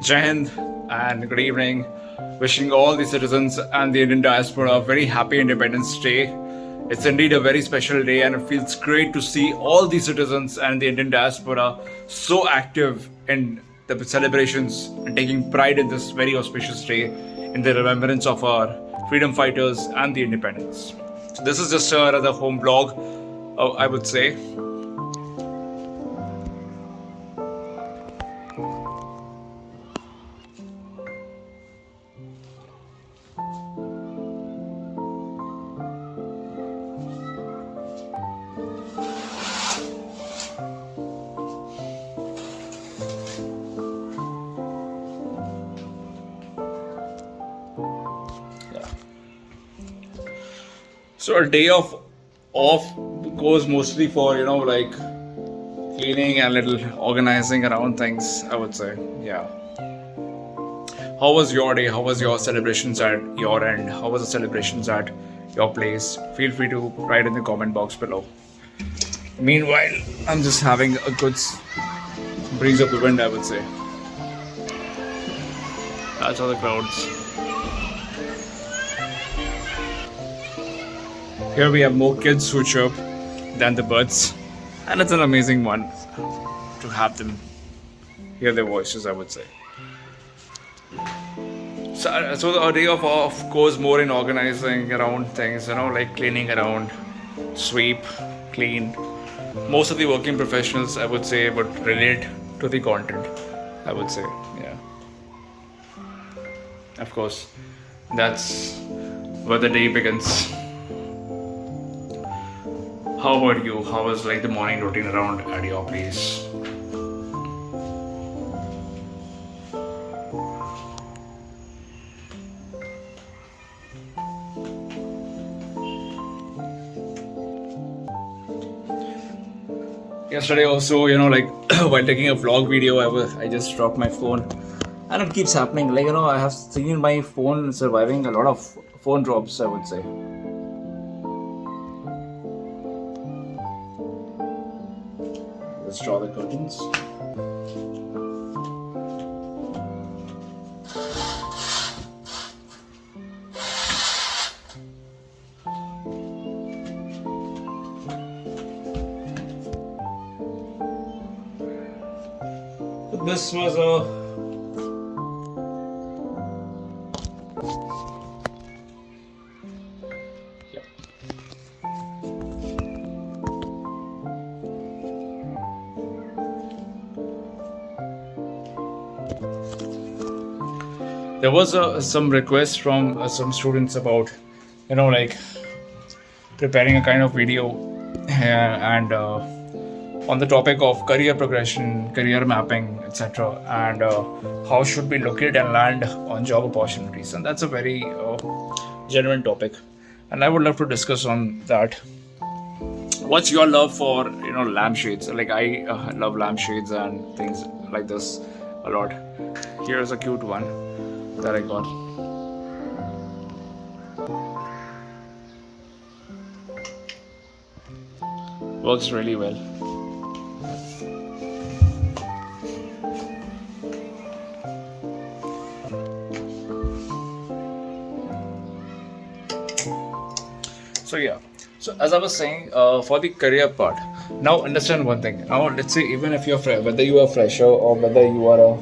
Jai Hind and good evening. Wishing all the citizens and the Indian diaspora a very happy Independence Day. It's indeed a very special day, and it feels great to see all the citizens and the Indian diaspora so active in the celebrations and taking pride in this very auspicious day in the remembrance of our freedom fighters and the independence. So this is just another home blog, I would say. So a day of off goes mostly for like cleaning and little organizing around things, I would say. Yeah. How was your day? How was your celebrations at your end? How was the celebrations at your place? Feel free to write in the comment box below. Meanwhile, I'm just having a good breeze of the wind, I would say. That's all the clouds. Here we have more kids who chirp than the birds, and it's an amazing one to have them hear their voices, I would say. So the day of off goes more in organizing around things, like cleaning around, sweep, clean. Most of the working professionals, I would say, would relate to the content, I would say, yeah. Of course, that's where the day begins. How about you? How was the morning routine around at your place? Yesterday also, while taking a vlog video, I just dropped my phone, and it keeps happening. I have seen my phone surviving a lot of phone drops, I would say. Let's draw the curtains. This was a there was some requests from some students about preparing a kind of video and on the topic of career progression, career mapping, etc., and how should we locate and land on job opportunities. And that's a very genuine topic, and I would love to discuss on that. What's your love for lampshades? I love lampshades and things like this a lot. Here's a cute one that I got. Works really well. So yeah, so as I was saying, for the career part, now understand one thing. Now let's say even if whether you are a fresher or whether you are a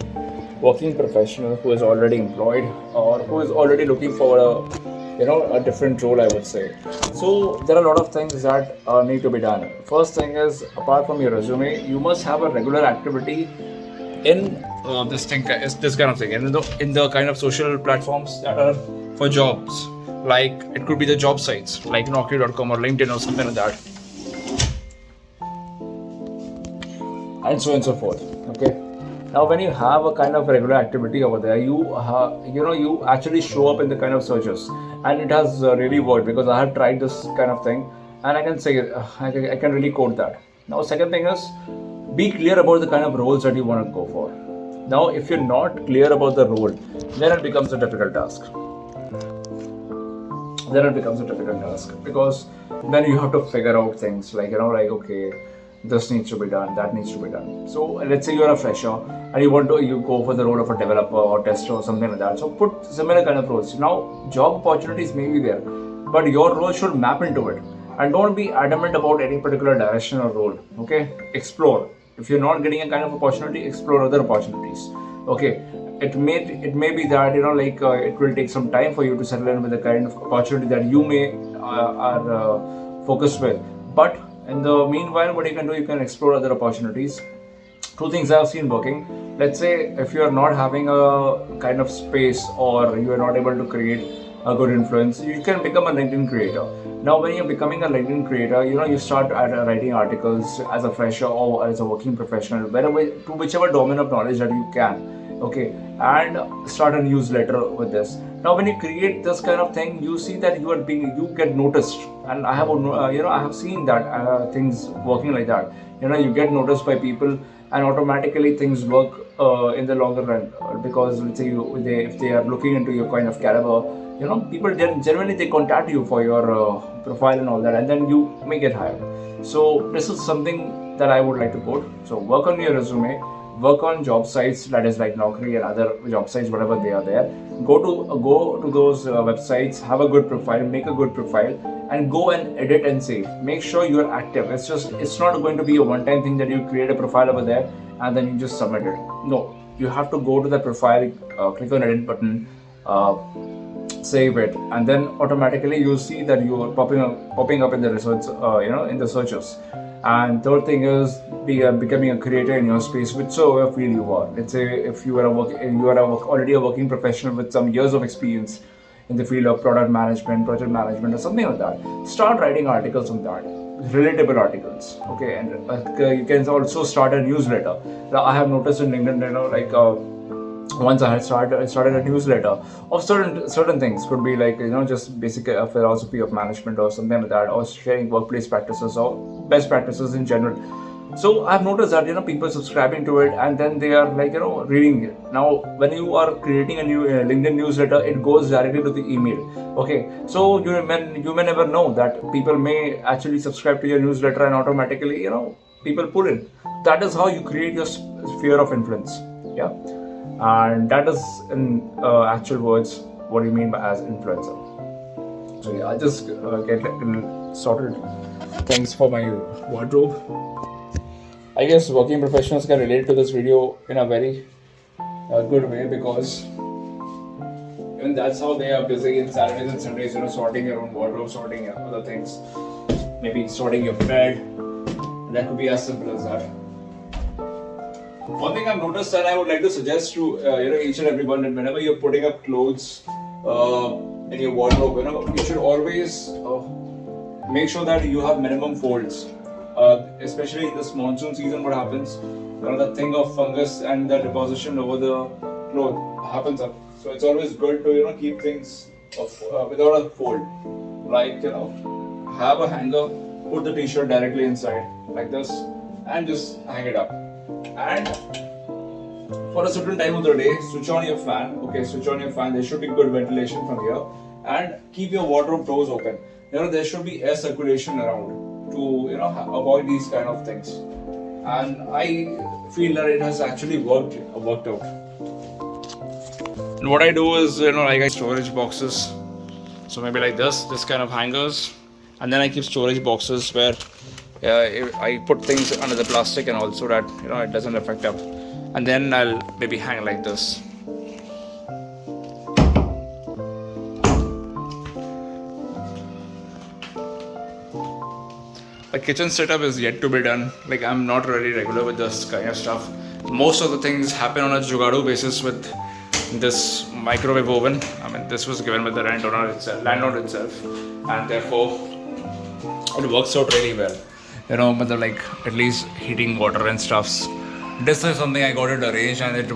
working professional who is already employed or who is already looking for a different role, I would say. So there are a lot of things that need to be done. First thing is, apart from your resume, you must have a regular activity in this kind of thing, and in the kind of social platforms that are for jobs. Like it could be the job sites like Naukri.com or LinkedIn or something like that, and so on and so forth. Okay. Now, when you have a kind of regular activity over there, you actually show up in the kind of searches, and it has really worked because I have tried this kind of thing, and I can say I can really quote that. Now, second thing is, be clear about the kind of roles that you want to go for. Now, if you're not clear about the role, then it becomes a difficult task. Because then you have to figure out things like okay, this needs to be done, that needs to be done. So let's say you're a fresher and you go for the role of a developer or tester or something like that. So put similar kind of roles. Now job opportunities may be there, but your role should map into it. And don't be adamant about any particular direction or role. Okay, explore. If you're not getting a kind of opportunity, explore other opportunities. Okay, it may be that it will take some time for you to settle in with the kind of opportunity that you may are focused with. But in the meanwhile, what you can do, you can explore other opportunities. Two things I've seen working. Let's say if you are not having a kind of space or you are not able to create a good influence, you can become a LinkedIn creator. Now, when you're becoming a LinkedIn creator, you start writing articles as a fresher or as a working professional, wherever to whichever domain of knowledge that you can. Okay, and start a newsletter with this. Now, when you create this kind of thing, you see that you get noticed, and I have seen that things working like that. You get noticed by people, and automatically things work in the longer run because let's say if they are looking into your kind of caliber, people generally they contact you for your profile and all that, and then you may get hired. So this is something that I would like to quote. So work on your resume, work on job sites, that is like Naukri and other job sites, whatever they are there. Go to those websites, have a good profile, make a good profile, and go and edit and save. Make sure you are active. It's not going to be a one-time thing that you create a profile over there and then you just submit it. No, you have to go to the profile, click on edit button, save it, and then automatically you'll see that you are popping up in the results, in the searches. And third thing is becoming a creator in your space, whichever field you are. Let's say if you are already a working professional with some years of experience in the field of product management, project management, or something like that. Start writing articles on that, relatable articles. Okay, and you can also start a newsletter. Now, I have noticed in LinkedIn, once I started a newsletter of certain things. Could be like just basic philosophy of management or something like that, or sharing workplace practices or best practices in general. So I've noticed that people subscribing to it and then they are reading it. Now when you are creating a new LinkedIn newsletter, it goes directly to the email. Okay, so you may never know that people may actually subscribe to your newsletter and automatically people pull in. That is how you create your sphere of influence. Yeah. And that is in actual words what you mean by as influencer. So yeah, I'll just get sorted things for my wardrobe. I guess working professionals can relate to this video in a very good way, because even that's how they are busy in Saturdays and Sundays, sorting your own wardrobe, sorting other things, maybe sorting your bed. That could be as simple as that. One thing I've noticed that I would like to suggest to each and everyone, that whenever you're putting up clothes in your wardrobe, you should always make sure that you have minimum folds. Especially in this monsoon season, what happens? The thing of fungus and the deposition over the cloth happens up. So it's always good to keep things without a fold. Like have a hanger, put the t-shirt directly inside like this, and just hang it up. And for a certain time of the day, switch on your fan. Okay, switch on your fan. There should be good ventilation from here, and keep your wardrobe doors open. There should be air circulation around to avoid these kind of things. And I feel that it has actually worked out. And what I do is I got storage boxes. So maybe like this kind of hangers, and then I keep storage boxes where I put things under the plastic, and also that it doesn't affect up. And then I'll maybe hang like this. The kitchen setup is yet to be done. Like, I'm not really regular with this kind of stuff. Most of the things happen on a jugadu basis with this microwave oven. I mean, this was given by the landlord itself, and therefore it works out really well. Like at least heating water and stuffs. This is something I got it arranged, and it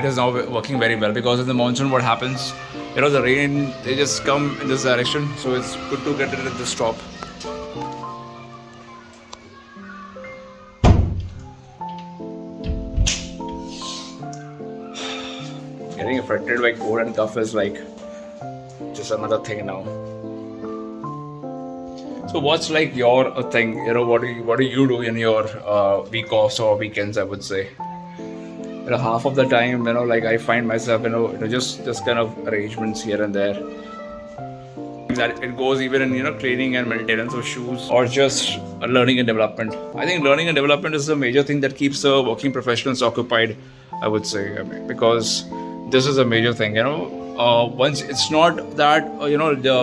is now working very well, because in the monsoon what happens, the rain, they just come in this direction, so it's good to get it at this top. Getting affected by cold and cough is like just another thing now. So what's like your thing? What do you do in your week offs or weekends? I would say. Half of the time, like I find myself, just kind of arrangements here and there. That it goes even in cleaning and maintenance of shoes or just learning and development. I think learning and development is the major thing that keeps working professionals occupied. I would say, because this is a major thing. Once it's not that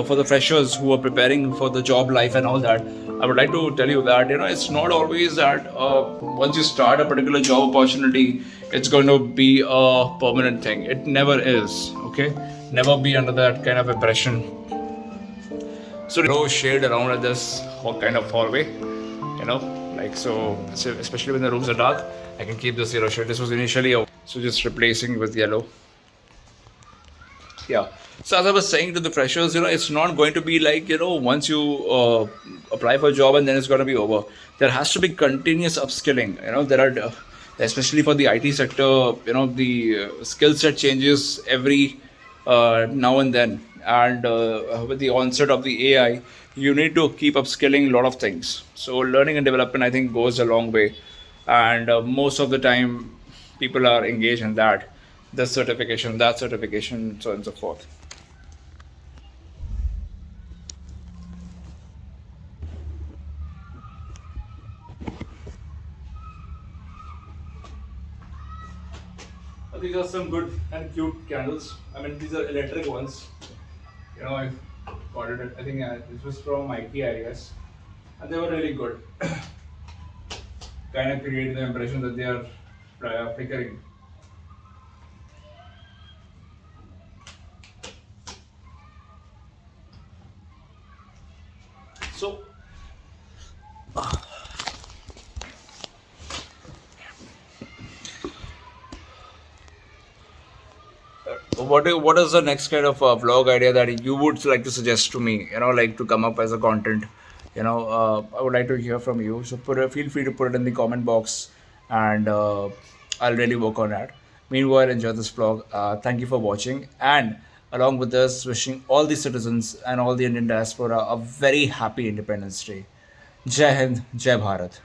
for the freshers who are preparing for the job life and all that. I would like to tell you that it's not always that once you start a particular job opportunity, it's going to be a permanent thing. It never is. Okay, never be under that kind of impression. So no shade around at this kind of hallway, like so especially when the rooms are dark, I can keep this yellow shade. This was initially so just replacing with yellow. Yeah. So as I was saying to the freshers, it's not going to be like once you apply for a job and then it's going to be over. There has to be continuous upskilling. There are especially for the IT sector, the skill set changes every now and then. And with the onset of the AI, you need to keep upskilling a lot of things. So learning and development, I think, goes a long way, and most of the time, people are engaged in that, this certification, that certification, so on and so forth. These are some good and cute candles. I mean, these are electric ones. I got it. I think this was from IKEA, I guess, and they were really good. Kind of create the impression that they are flickering. So, what is the next kind of vlog idea that you would like to suggest to me? Like to come up as a content. I would like to hear from you. So feel free to put it in the comment box, and I'll really work on that. Meanwhile, enjoy this vlog. Thank you for watching, and along with this, wishing all the citizens and all the Indian diaspora a very happy Independence Day. Jai Hind, Jai Bharat.